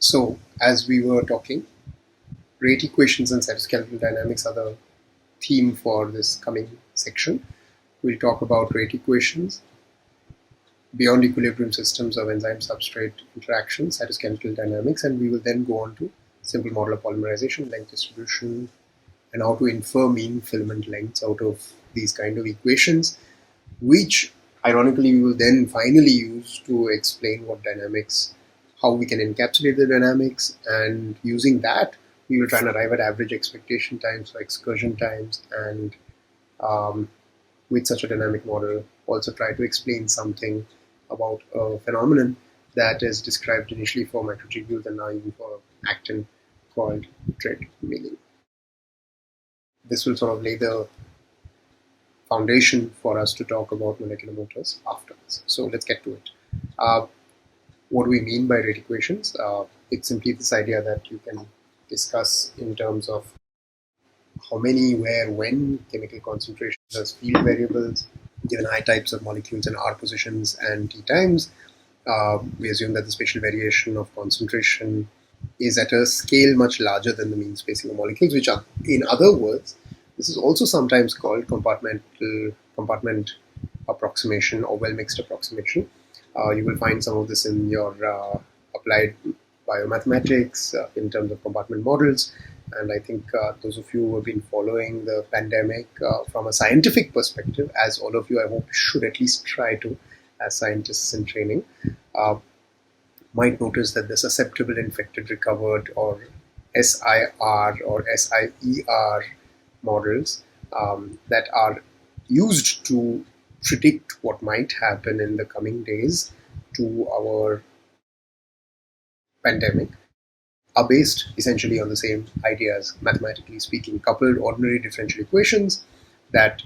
So, as we were talking, rate equations and cytoskeletal dynamics are the theme for this coming section. We'll talk about rate equations, beyond equilibrium systems of enzyme substrate interactions, cytoskeletal dynamics, and we will then go on to simple model of polymerization, length distribution, and how to infer mean filament lengths out of these kind of equations, which ironically we will then finally use to explain what dynamics, how we can encapsulate the dynamics, and using that we will try and arrive at average expectation times or excursion times, and with such a dynamic model also try to explain something about a phenomenon that is described initially for microtubules and now even for actin called treadmilling. This will sort of lay the foundation for us to talk about molecular motors afterwards. So let's get to it. What do we mean by rate equations? It's simply this idea that you can discuss in terms of how many, where, when chemical concentrations as field variables, given I types of molecules and R positions and T times. We assume that the spatial variation of concentration is at a scale much larger than the mean spacing of molecules, which are, in other words, this is also sometimes called compartment approximation or well-mixed approximation. You will find some of this in your applied biomathematics in terms of compartment models. And I think those of you who have been following the pandemic from a scientific perspective, as all of you I hope should at least try to as scientists in training, might notice that the susceptible, infected, recovered, or SIR or SIER models that are used to predict what might happen in the coming days to our pandemic are based essentially on the same ideas, mathematically speaking, coupled ordinary differential equations that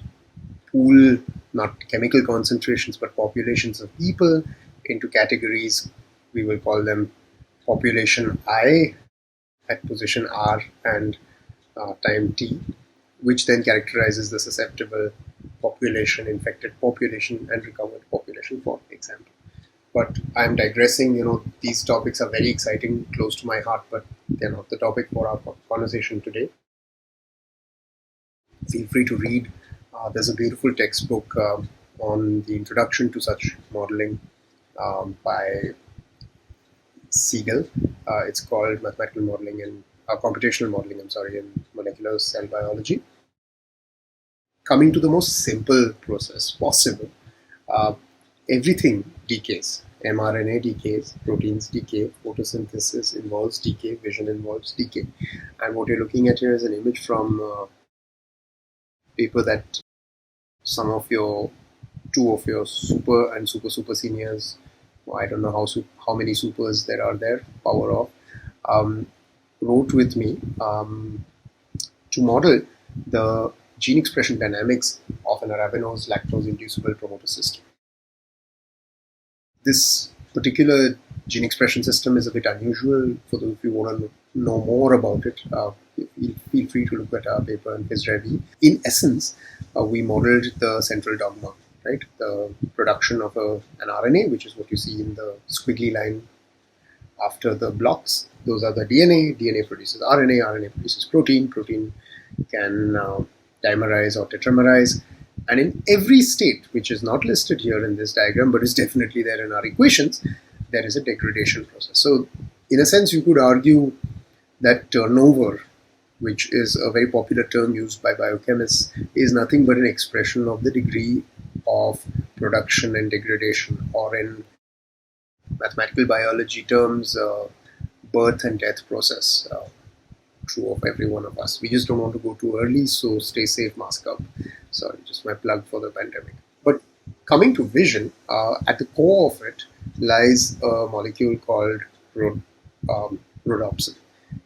pool not chemical concentrations but populations of people into categories. We will call them population I at position R and time t, which then characterizes the susceptible population, infected population, and recovered population, for example. But I'm digressing. These topics are very exciting, close to my heart, but they're not the topic for our conversation today. Feel free to read. There's a beautiful textbook on the introduction to such modeling by Siegel. It's called Mathematical Modeling and Computational Modeling, in molecular cell biology. Coming to the most simple process possible, everything decays. mRNA decays, proteins decay, photosynthesis involves decay, vision involves decay. And what you're looking at here is an image from a paper that two of your super and super seniors, I don't know how many supers there are there, power of, wrote with me to model the gene expression dynamics of an arabinose lactose-inducible promoter system. This particular gene expression system is a bit unusual. For those of you who want to know more about it, feel free to look at our paper in PhysRev. In essence, we modeled the central dogma, right? The production of an RNA, which is what you see in the squiggly line after the blocks. Those are the DNA. DNA produces RNA. RNA produces protein. Protein can dimerize or tetramerize. And in every state, which is not listed here in this diagram, but is definitely there in our equations, there is a degradation process. So, in a sense, you could argue that turnover, which is a very popular term used by biochemists, is nothing but an expression of the degree of production and degradation, or in mathematical biology terms, birth and death process. True of every one of us. We just don't want to go too early, so stay safe, mask up. Sorry, just my plug for the pandemic. But coming to vision, at the core of it lies a molecule called rhodopsin.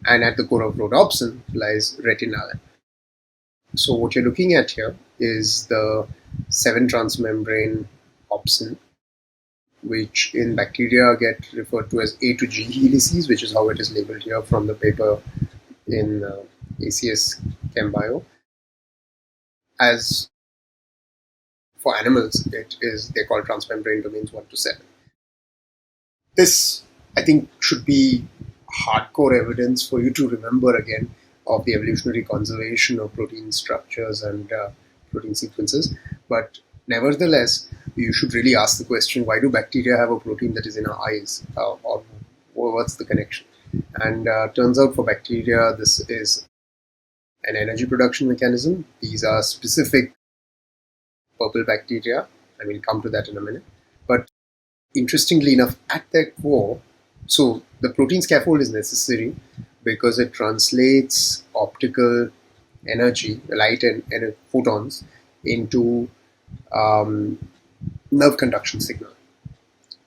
And at the core of rhodopsin lies retinalin. So what you're looking at here is the 7-transmembrane opsin, which in bacteria get referred to as A to G helices, which is how it is labeled here from the paper in ACS ChemBio. As for animals, they're called transmembrane domains 1 to 7. This, I think, should be hardcore evidence for you to remember again of the evolutionary conservation of protein structures and protein sequences. But nevertheless, you should really ask the question, why do bacteria have a protein that is in our eyes? Or what's the connection? And turns out for bacteria, this is an energy production mechanism. These are specific purple bacteria, and we'll come to that in a minute. But interestingly enough, at their core, so the protein scaffold is necessary because it translates optical energy, light and photons, into nerve conduction signal.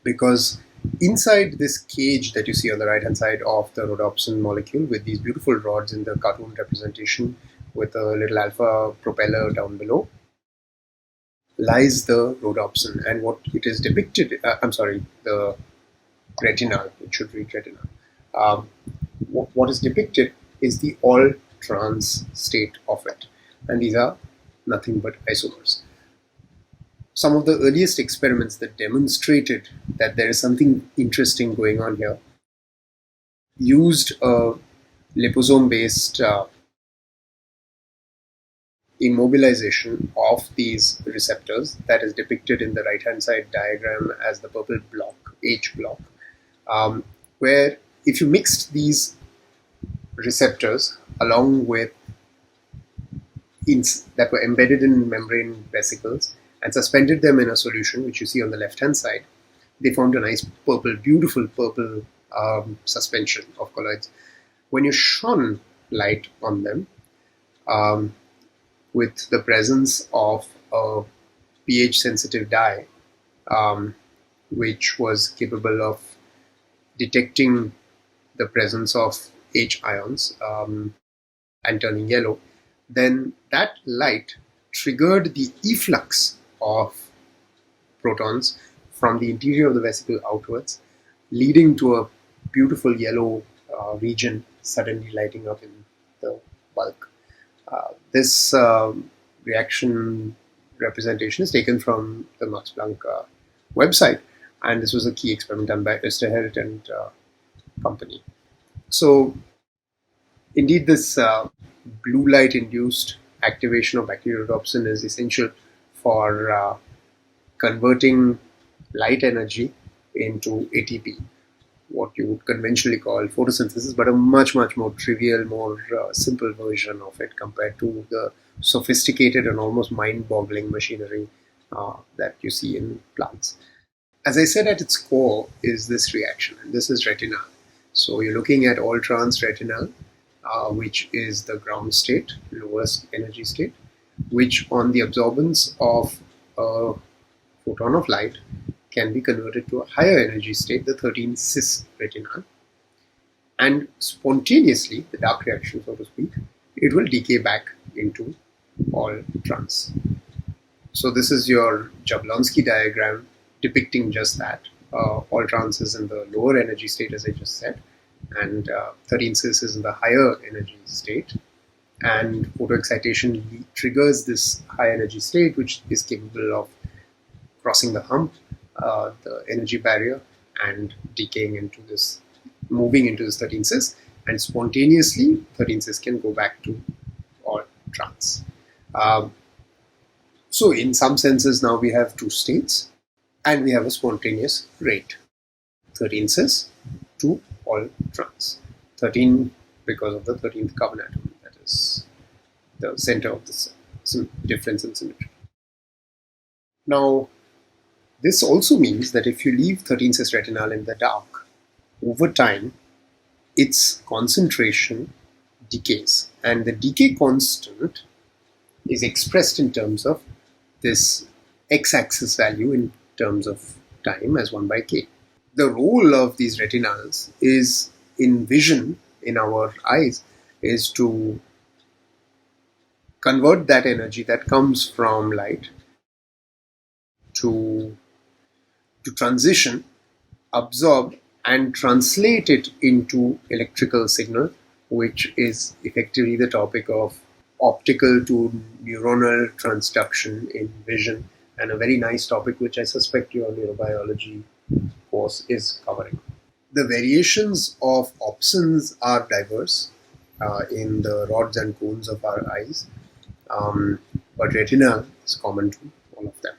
Because inside this cage that you see on the right hand side of the rhodopsin molecule, with these beautiful rods in the cartoon representation with a little alpha propeller down below, lies the rhodopsin, and what it is depicted, the retinal, it should read retinal. What is depicted is the all trans state of it, and these are nothing but isomers. Some of the earliest experiments that demonstrated that there is something interesting going on here used a liposome based immobilization of these receptors that is depicted in the right hand side diagram as the purple block, H block, where if you mixed these receptors along with that were embedded in membrane vesicles and suspended them in a solution, which you see on the left hand side, they formed a nice purple, beautiful purple suspension of colloids. When you shone light on them, with the presence of a pH sensitive dye, which was capable of detecting the presence of H ions and turning yellow, then that light triggered the efflux of protons from the interior of the vesicle outwards, leading to a beautiful yellow region suddenly lighting up in the bulk. This reaction representation is taken from the Max Planck website, and this was a key experiment done by Oesterheld and company. So, indeed, this blue light induced activation of bacteriorhodopsin is essential for converting light energy into ATP, what you would conventionally call photosynthesis, but a much more trivial, more simple version of it compared to the sophisticated and almost mind-boggling machinery that you see in plants. As I said, at its core is this reaction, and this is retinal. So you're looking at all trans retinal, which is the ground state, lowest energy state, which on the absorbance of a photon of light can be converted to a higher energy state, the 13 cis retinal, and spontaneously, the dark reaction, so to speak, it will decay back into all trans. So this is your Jablonski diagram depicting just that. All trans is in the lower energy state, as I just said, and 13 cis is in the higher energy state. And photoexcitation triggers this high energy state, which is capable of crossing the hump, the energy barrier, and decaying into this, moving into this 13 cis, and spontaneously 13 cis can go back to all trans. So in some senses now we have two states, and we have a spontaneous rate, 13 cis to all trans. 13 because of the 13th carbon atom, that is the center of this difference in symmetry. Now, this also means that if you leave 13 cis retinal in the dark, over time, its concentration decays. And the decay constant is expressed in terms of this x-axis value in terms of time as 1 by k. The role of these retinals is in vision, in our eyes, is to convert that energy that comes from light to transition, absorb, and translate it into electrical signal, which is effectively the topic of optical to neuronal transduction in vision, and a very nice topic which I suspect your neurobiology course is covering. The variations of opsons are diverse in the rods and cones of our eyes, but retina is common to all of them.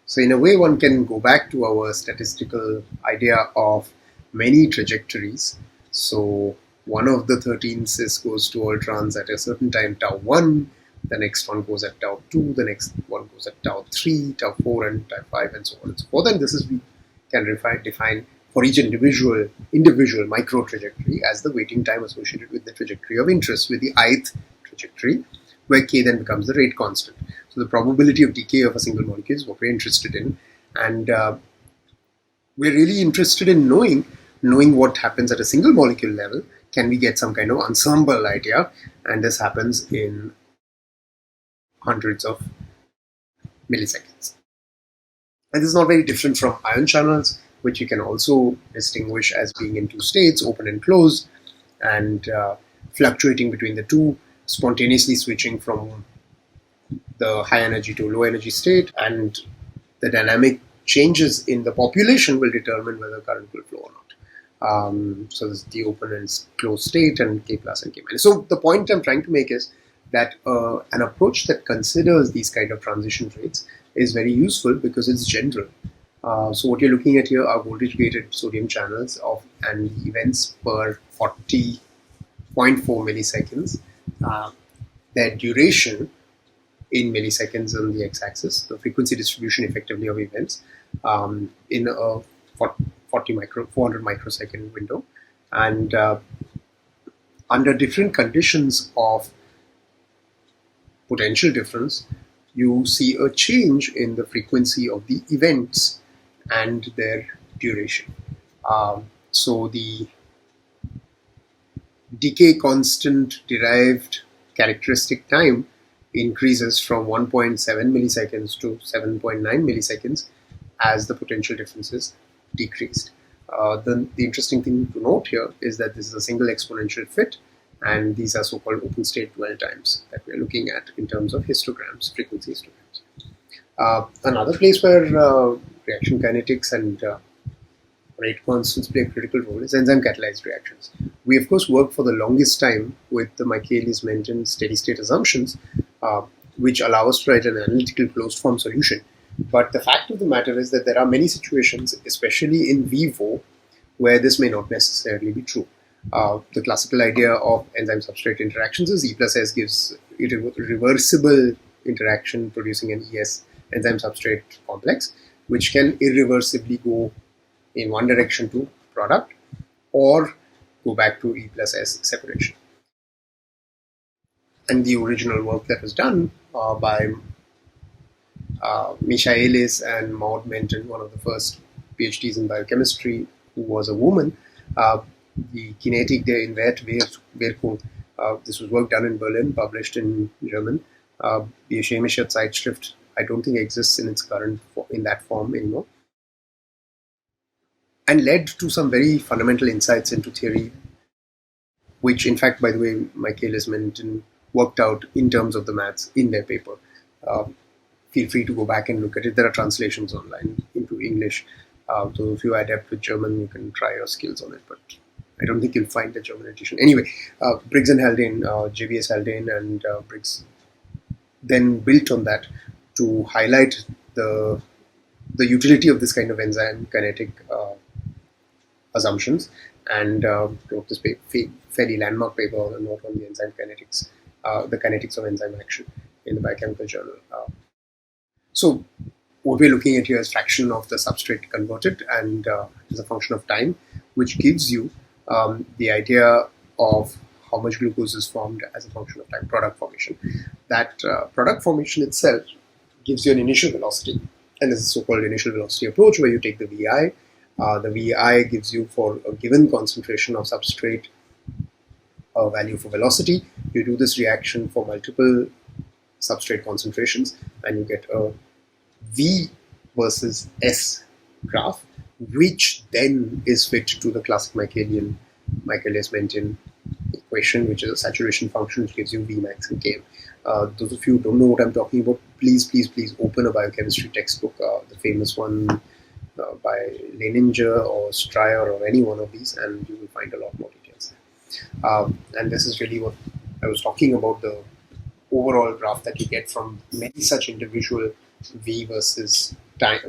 So in a way, one can go back to our statistical idea of many trajectories. So one of the 13 cis goes to all trans at a certain time, tau 1, the next one goes at tau 2, the next one goes at tau 3, tau 4, and tau 5, and so on and so forth. And this is, we can define for each individual micro trajectory as the waiting time associated with the trajectory of interest, with the ith trajectory, where k then becomes the rate constant. So the probability of decay of a single molecule is what we're interested in, and we're really interested in knowing what happens at a single molecule level. Can we get some kind of ensemble idea? And this happens in hundreds of milliseconds. And this is not very different from ion channels, which you can also distinguish as being in two states, open and closed, and fluctuating between the two, spontaneously switching from the high energy to low energy state, and the dynamic changes in the population will determine whether current will flow or not. So this is the open and closed state, and K plus and K minus. So the point I'm trying to make is that an approach that considers these kind of transition rates is very useful because it's general. So what you're looking at here are voltage-gated sodium channels and events per 40.4 milliseconds. Their duration in milliseconds on the x-axis, the frequency distribution effectively of events in a 400 microsecond window, and under different conditions of potential difference, you see a change in the frequency of the events and their duration. So the decay constant derived characteristic time increases from 1.7 milliseconds to 7.9 milliseconds as the potential differences decreased. The interesting thing to note here is that this is a single exponential fit, and these are so-called open state dwell times that we're looking at in terms of histograms, frequency histograms. Another place where reaction kinetics and rate constants play a critical role is enzyme catalyzed reactions. We of course work for the longest time with the Michaelis-Menten steady state assumptions, which allow us to write an analytical closed form solution. But the fact of the matter is that there are many situations, especially in vivo, where this may not necessarily be true. The classical idea of enzyme substrate interactions is E plus S gives reversible interaction producing an ES, enzyme substrate complex, which can irreversibly go in one direction to product or go back to E plus S separation. And the original work that was done by Michaelis and Maud Menten, one of the first PhDs in biochemistry, who was a woman, the Kinetik der Invertwirkung. This was work done in Berlin, published in German. Biochemische Zeitschrift, I don't think exists in its current in that form anymore, and led to some very fundamental insights into theory, which in fact, by the way, Michaelis-Menten worked out in terms of the maths in their paper. Feel free to go back and look at it. There are translations online into English. So if you are adept with German, you can try your skills on it, but I don't think you'll find the German edition. Anyway, Briggs and Haldane, JBS Haldane and Briggs then built on that to highlight the utility of this kind of enzyme kinetic assumptions, and wrote this fairly landmark paper on a note on the enzyme kinetics, the kinetics of enzyme action in the Biochemical Journal. So what we're looking at here is fraction of the substrate converted, and as a function of time, which gives you the idea of how much glucose is formed as a function of time, product formation. That product formation itself gives you an initial velocity, and this is a so-called initial velocity approach where you take the VI. The VI gives you, for a given concentration of substrate, a value for velocity. You do this reaction for multiple substrate concentrations, and you get a V versus S graph, which then is fit to the classic Michaelis-Menten equation, which is a saturation function which gives you Vmax and Km. Those of you who don't know what I'm talking about, please open a biochemistry textbook, the famous one, by Leininger or Stryer or any one of these, and you will find a lot more details there. And this is really what I was talking about, the overall graph that you get from many such individual V versus time,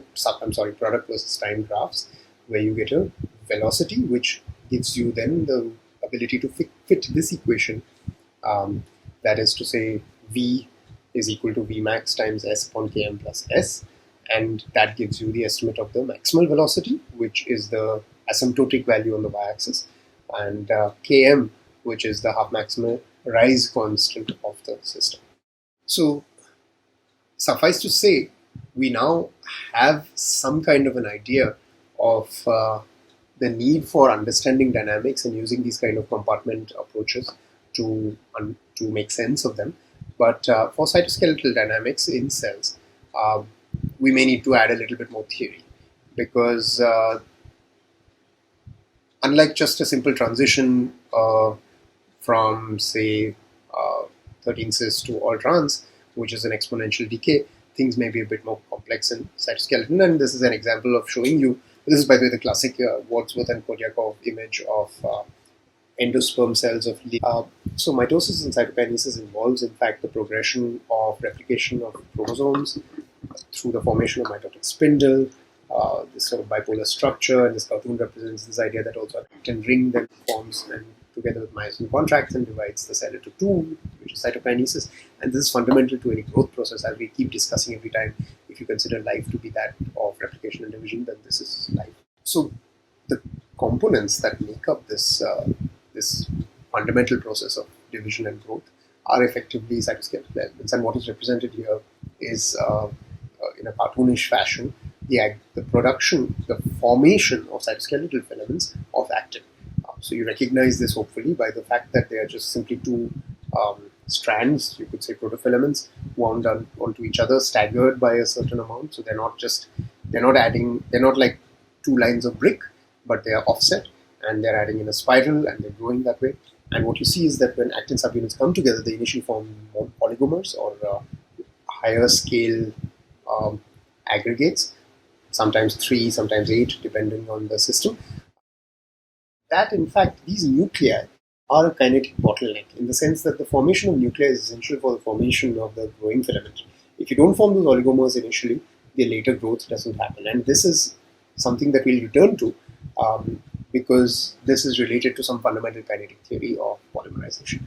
product versus time graphs, where you get a velocity which gives you then the ability to fit this equation. That is to say, V is equal to Vmax times S upon Km plus S, and that gives you the estimate of the maximal velocity, which is the asymptotic value on the y-axis, and Km, which is the half maximal rise constant of the system. So, suffice to say, we now have some kind of an idea of the need for understanding dynamics and using these kind of compartment approaches to make sense of them. But for cytoskeletal dynamics in cells, we may need to add a little bit more theory, because unlike just a simple transition from, say, 13 cis to all trans, which is an exponential decay, things may be a bit more complex in cytoskeleton. And this is an example of showing you, this is by the way the classic Wadsworth and Koryakov image of endosperm cells of so mitosis and cytokinesis involves in fact the progression of replication of chromosomes through the formation of mitotic spindle, this sort of bipolar structure, and this cartoon represents this idea that also an actin ring then forms and together with myosin contracts and divides the cell into two, which is cytokinesis. And this is fundamental to any growth process, as we keep discussing every time. If you consider life to be that of replication and division, then this is life. So the components that make up this this fundamental process of division and growth are effectively cytoskeletal elements. And what is represented here is, in a cartoonish fashion, the production, the formation of cytoskeletal filaments of actin. So you recognize this hopefully by the fact that they are just simply two strands, you could say protofilaments, wound onto each other, staggered by a certain amount. So they're not like two lines of brick, but they are offset, and they're adding in a spiral, and they're growing that way. And what you see is that when actin subunits come together, they initially form more oligomers or higher scale aggregates, sometimes 3, sometimes 8, depending on the system. That, in fact, these nuclei are a kinetic bottleneck in the sense that the formation of nuclei is essential for the formation of the growing filament. If you don't form those oligomers initially, the later growth doesn't happen. And this is something that we'll return to because this is related to some fundamental kinetic theory of polymerization,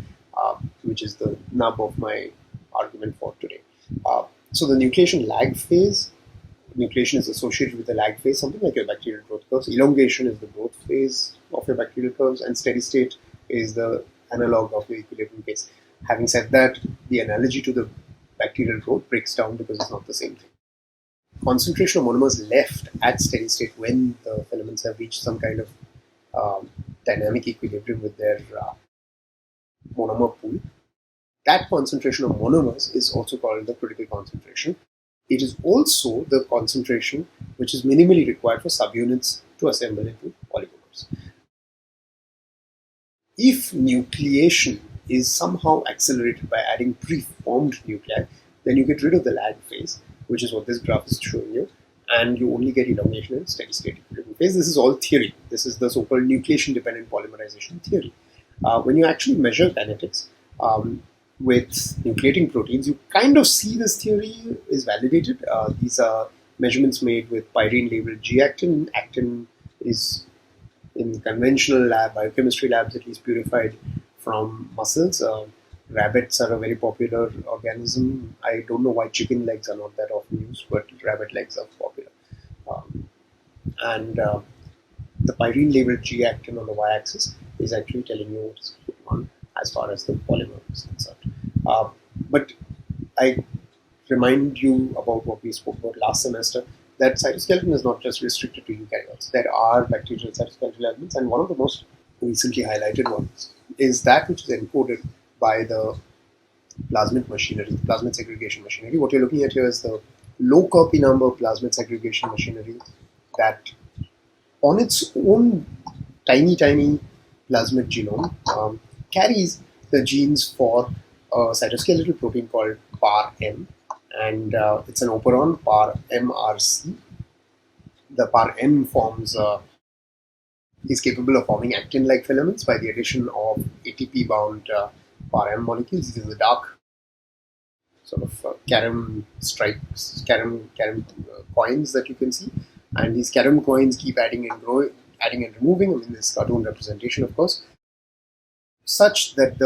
which is the nub of my argument for today. So the nucleation lag phase, nucleation is associated with the lag phase, something like your bacterial growth curves. Elongation is the growth phase of your bacterial curves, and steady state is the analog of the equilibrium phase. Having said that, the analogy to the bacterial growth breaks down because it's not the same thing. Concentration of monomers left at steady state when the filaments have reached some kind of dynamic equilibrium with their monomer pool. That concentration of monomers is also called the critical concentration. It is also the concentration which is minimally required for subunits to assemble into oligomers. If nucleation is somehow accelerated by adding preformed nuclei, then you get rid of the lag phase, which is what this graph is showing you, and you only get elongation in steady state equilibrium phase. This is all theory. This is the so-called nucleation dependent polymerization theory. When you actually measure kinetics, with nucleating proteins, you kind of see this theory is validated. These are measurements made with pyrene labeled G-actin. Actin is in conventional lab, biochemistry labs at least, purified from muscles. Rabbits are a very popular organism. I don't know why chicken legs are not that often used, but rabbit legs are popular. And the pyrene labeled G-actin on the y-axis is actually telling you what's going on as far as the polymer is concerned. But I remind you about what we spoke about last semester, that cytoskeleton is not just restricted to eukaryotes. There are bacterial cytoskeletal elements, and one of the most recently highlighted ones is that which is encoded by the plasmid machinery, plasmid segregation machinery. What you're looking at here is the low copy number plasmid segregation machinery that on its own tiny plasmid genome carries the genes for a cytoskeletal protein called PAR-M, and it's an operon, PAR-MRC, The par N forms is capable of forming actin-like filaments by the addition of ATP-bound par M molecules. These are the dark sort of carom stripes, carom coins that you can see, and these carom coins keep adding and growing, adding and removing. I mean, this cartoon representation, of course, such that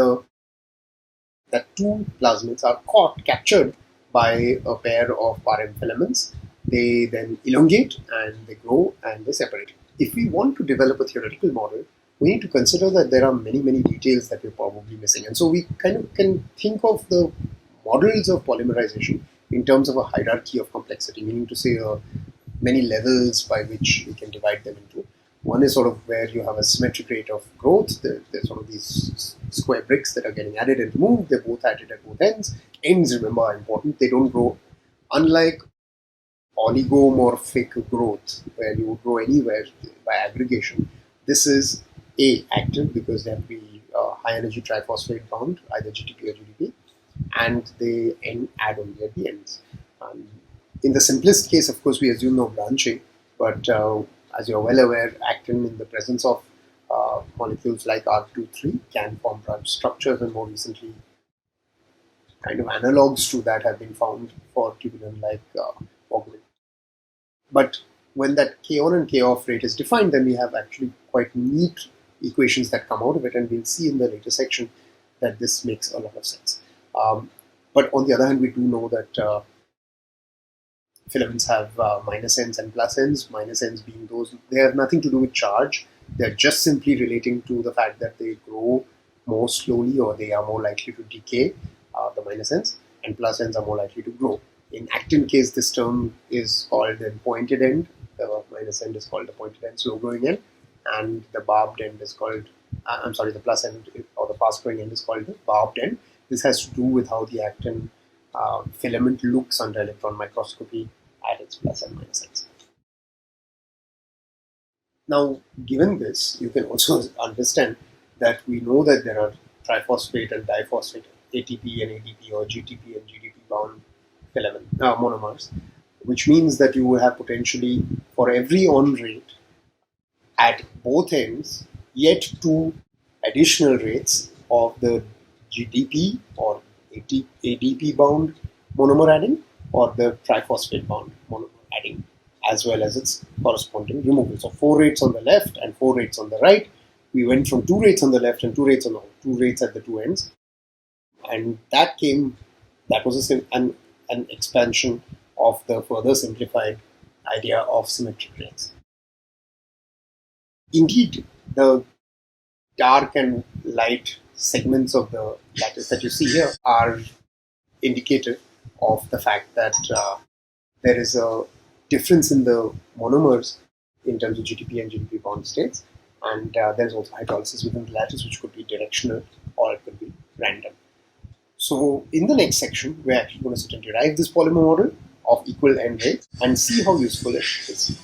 two plasmids are captured by a pair of par M filaments. They then elongate and they grow and they separate. If we want to develop a theoretical model, we need to consider that there are many, many details that we're probably missing. And so we kind of can think of the models of polymerization in terms of a hierarchy of complexity, meaning to say many levels by which we can divide them into. One is sort of where you have a symmetric rate of growth. There's sort of these square bricks that are getting added and removed. They're both added at both ends. Ends, remember, are important. They don't grow. Unlike oligomorphic growth, where you would grow anywhere by aggregation, this is active because they have to be high energy triphosphate bound, either GTP or GDP, and they add only at the ends. In the simplest case, of course, we assume no branching, but as you're well aware, actin in the presence of molecules like R2-3 can form branch structures, and more recently, kind of analogs to that have been found for tubulin like oggulin. But when that K on and K off rate is defined, then we have actually quite neat equations that come out of it, and we'll see in the later section that this makes a lot of sense. But on the other hand, we do know that filaments have minus ends and plus ends. Minus ends being those, they have nothing to do with charge. They're just simply relating to the fact that they grow more slowly or they are more likely to decay, the minus ends, and plus ends are more likely to grow. In actin case, this term is called the pointed end. The minus end is called the pointed end, slow growing end, and the barbed end is called, the plus end or the fast growing end is called the barbed end. This has to do with how the actin filament looks under electron microscopy at its plus and minus ends. Now, given this, you can also understand that we know that there are triphosphate and diphosphate, ATP and ADP, or GTP and GDP bound filament monomers, which means that you will have potentially, for every on rate at both ends, yet two additional rates of the GDP or ADP bound monomer adding or the triphosphate bound monomer adding, as well as its corresponding removal. So 4 rates on the left and 4 rates on the right. We went from 2 rates on the left and 2 rates on 2 rates at the two ends, and that was an expansion of the further simplified idea of symmetric rates. Indeed, the dark and light segments of the lattice that you see here are indicative of the fact that there is a difference in the monomers in terms of GTP and GDP bound states, and there's also hydrolysis within the lattice, which could be directional or it could be random. So in the next section, we're actually going to sit and derive this polymer model of equal end rates and see how useful it is.